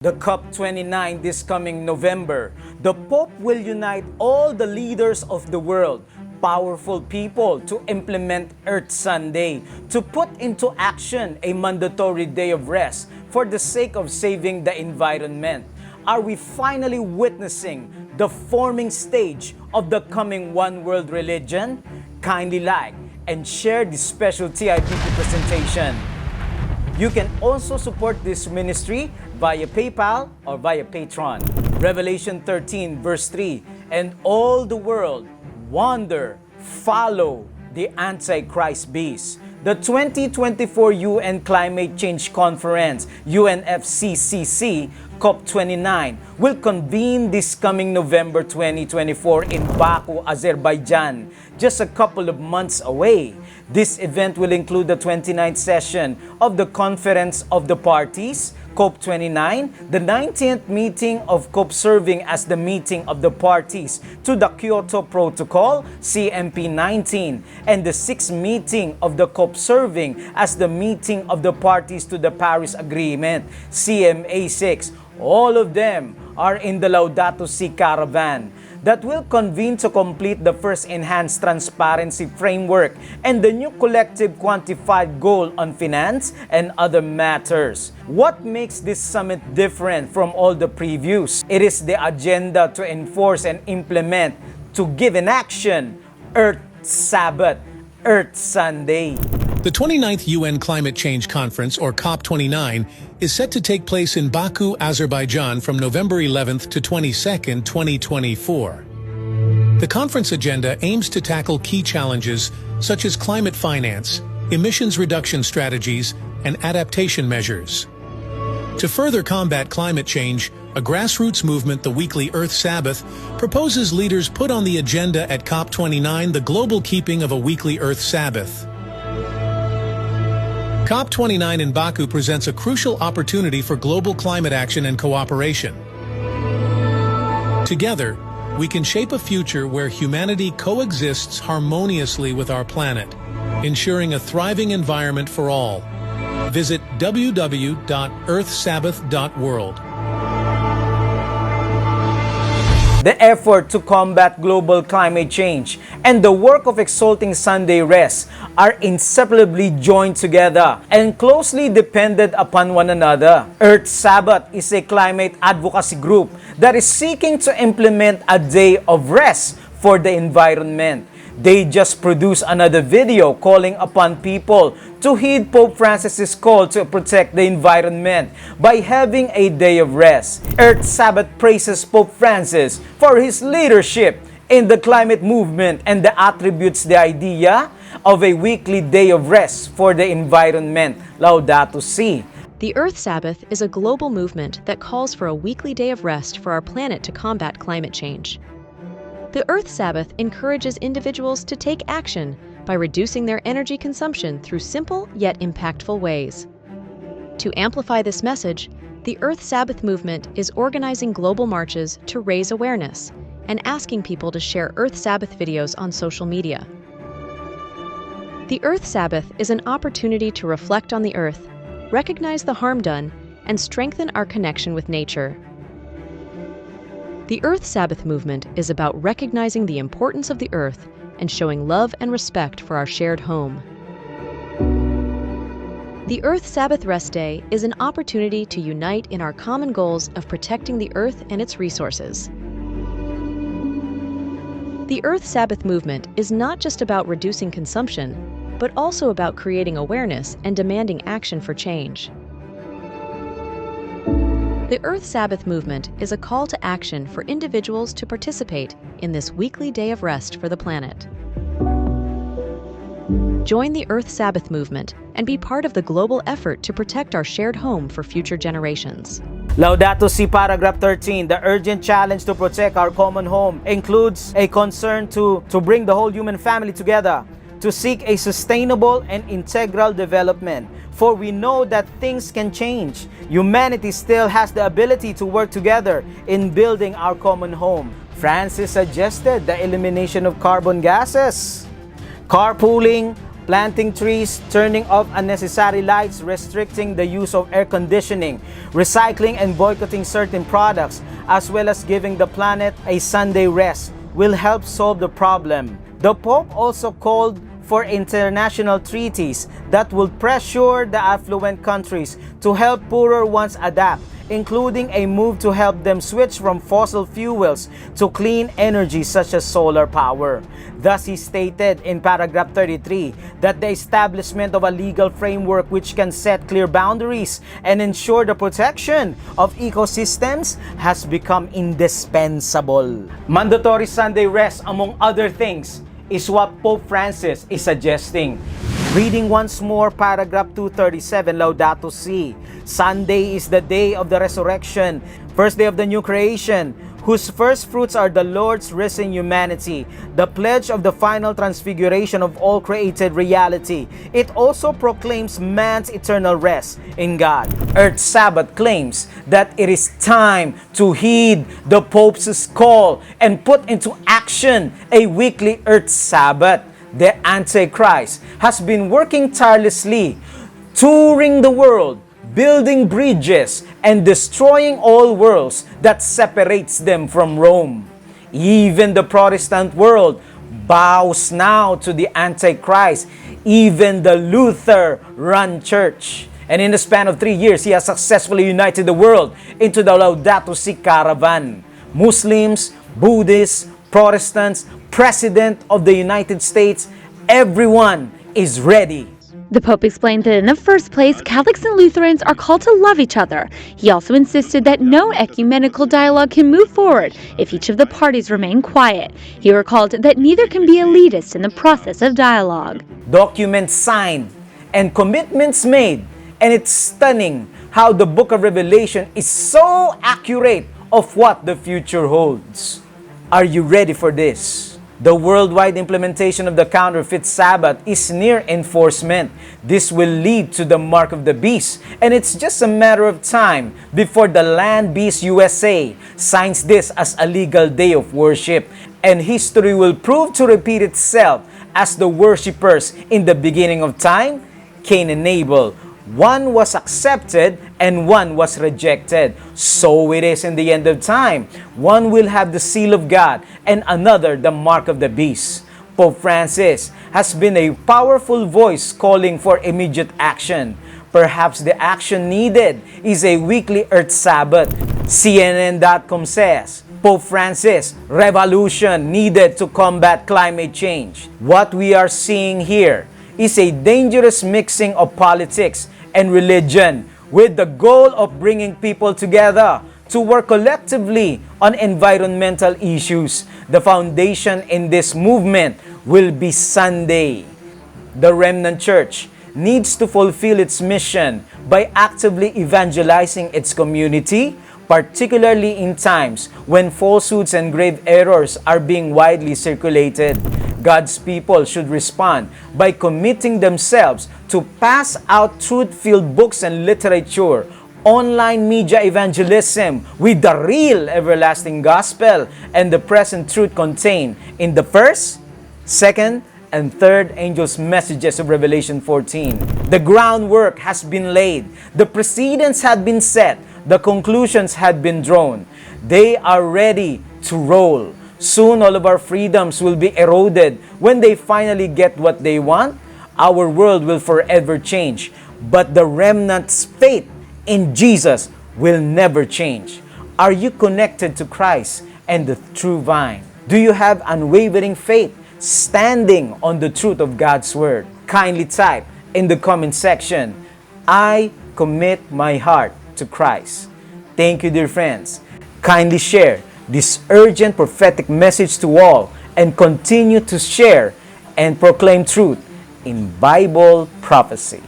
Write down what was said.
The COP29 this coming November, the Pope will unite all the leaders of the world, powerful people, to implement Earth Sunday, to put into action a mandatory day of rest for the sake of saving the environment. Are we finally witnessing the forming stage of the coming one world religion? Kindly like and share this special TIPP presentation. You can also support this ministry via PayPal or via Patreon. Revelation 13 verse 3, and all the world wander, follow the Antichrist beast. The 2024 UN Climate Change Conference, UNFCCC, COP29, will convene this coming November 2024 in Baku, Azerbaijan, just a couple of months away. This event will include the 29th session of the Conference of the Parties, COP29, the 19th meeting of COP serving as the meeting of the parties to the Kyoto Protocol, CMP19, and the 6th meeting of the COP serving as the meeting of the parties to the Paris Agreement, CMA6. All of them are in the Laudato Si caravan that will convene to complete the first enhanced transparency framework and the new collective quantified goal on finance and other matters. What makes this summit different from all the previews? It is the agenda to enforce and implement, to give in action, Earth Sabbath, Earth Sunday. The 29th UN Climate Change Conference, or COP29, is set to take place in Baku, Azerbaijan from November 11th to 22nd, 2024. The conference agenda aims to tackle key challenges such as climate finance, emissions reduction strategies, and adaptation measures. To further combat climate change, a grassroots movement, the weekly Earth Sabbath, proposes leaders put on the agenda at COP29 the global keeping of a weekly Earth Sabbath. COP29 in Baku presents a crucial opportunity for global climate action and cooperation. Together, we can shape a future where humanity coexists harmoniously with our planet, ensuring a thriving environment for all. Visit www.earthsabbath.world. The effort to combat global climate change and the work of exalting Sunday rest are inseparably joined together and closely dependent upon one another. Earth Sabbath is a climate advocacy group that is seeking to implement a day of rest for the environment. They just produced another video calling upon people to heed Pope Francis's call to protect the environment by having a day of rest. Earth Sabbath praises Pope Francis for his leadership in the climate movement and attributes the idea of a weekly day of rest for the environment. Laudato Si. The Earth Sabbath is a global movement that calls for a weekly day of rest for our planet to combat climate change. The Earth Sabbath encourages individuals to take action by reducing their energy consumption through simple yet impactful ways. To amplify this message, the Earth Sabbath movement is organizing global marches to raise awareness and asking people to share Earth Sabbath videos on social media. The Earth Sabbath is an opportunity to reflect on the Earth, recognize the harm done, and strengthen our connection with nature. The Earth Sabbath movement is about recognizing the importance of the Earth and showing love and respect for our shared home. The Earth Sabbath Rest Day is an opportunity to unite in our common goals of protecting the Earth and its resources. The Earth Sabbath movement is not just about reducing consumption, but also about creating awareness and demanding action for change. The Earth Sabbath movement is a call to action for individuals to participate in this weekly day of rest for the planet. Join the Earth Sabbath movement and be part of the global effort to protect our shared home for future generations. Laudato Si paragraph 13. The urgent challenge to protect our common home includes a concern to bring the whole human family together, to seek a sustainable and integral development. For we know that things can change. Humanity still has the ability to work together in building our common home. Francis suggested the elimination of carbon gases. Carpooling, planting trees, turning off unnecessary lights, restricting the use of air conditioning, recycling and boycotting certain products, as well as giving the planet a Sunday rest will help solve the problem. The Pope also called for international treaties that will pressure the affluent countries to help poorer ones adapt, including a move to help them switch from fossil fuels to clean energy such as solar power. Thus, he stated in paragraph 33 that the establishment of a legal framework which can set clear boundaries and ensure the protection of ecosystems has become indispensable. Mandatory Sunday rest, among other things, is what Pope Francis is suggesting. Reading once more paragraph 237, Laudato Si. Sunday is the day of the resurrection, first day of the new creation, whose first fruits are the Lord's risen humanity, the pledge of the final transfiguration of all created reality. It also proclaims man's eternal rest in God. Earth Sabbath claims that it is time to heed the Pope's call and put into action a weekly Earth Sabbath. The Antichrist has been working tirelessly, touring the world, building bridges, and destroying all worlds that separates them from Rome. Even the Protestant world bows now to the Antichrist, even the Luther-run church. And in the span of 3 years, he has successfully united the world into the Laudato Si caravan. Muslims, Buddhists, Protestants, President of the United States, everyone is ready. The Pope explained that in the first place, Catholics and Lutherans are called to love each other. He also insisted that no ecumenical dialogue can move forward if each of the parties remain quiet. He recalled that neither can be elitist in the process of dialogue. Documents signed and commitments made, and it's stunning how the book of Revelation is so accurate of what the future holds. Are you ready for this? The worldwide implementation of the counterfeit Sabbath is near enforcement. This will lead to the mark of the beast, and it's just a matter of time before the Land Beast USA signs this as a legal day of worship, and history will prove to repeat itself as the worshippers in the beginning of time, Cain and Abel. One was accepted and one was rejected. So it is in the end of time. One will have the seal of God and another the mark of the beast. Pope Francis has been a powerful voice calling for immediate action. Perhaps the action needed is a weekly Earth Sabbath. CNN.com says, Pope Francis, revolution needed to combat climate change. What we are seeing here is a dangerous mixing of politics and religion with the goal of bringing people together to work collectively on environmental issues. The foundation in this movement will be Sunday. The remnant church needs to fulfill its mission by actively evangelizing its community, particularly in times when falsehoods and grave errors are being widely circulated. God's people should respond by committing themselves to pass out truth-filled books and literature, online media evangelism with the real everlasting gospel and the present truth contained in the first, second, and third angels' messages of Revelation 14. The groundwork has been laid. The precedents had been set. The conclusions had been drawn. They are ready to roll. Soon all of our freedoms will be eroded. When they finally get what they want, our world will forever change. But the remnant's faith in Jesus will never change. Are you connected to Christ and the true vine? Do you have unwavering faith standing on the truth of God's word? Kindly type in the comment section, I commit my heart to Christ. Thank you, dear friends. Kindly share this urgent prophetic message to all and continue to share and proclaim truth in Bible prophecy.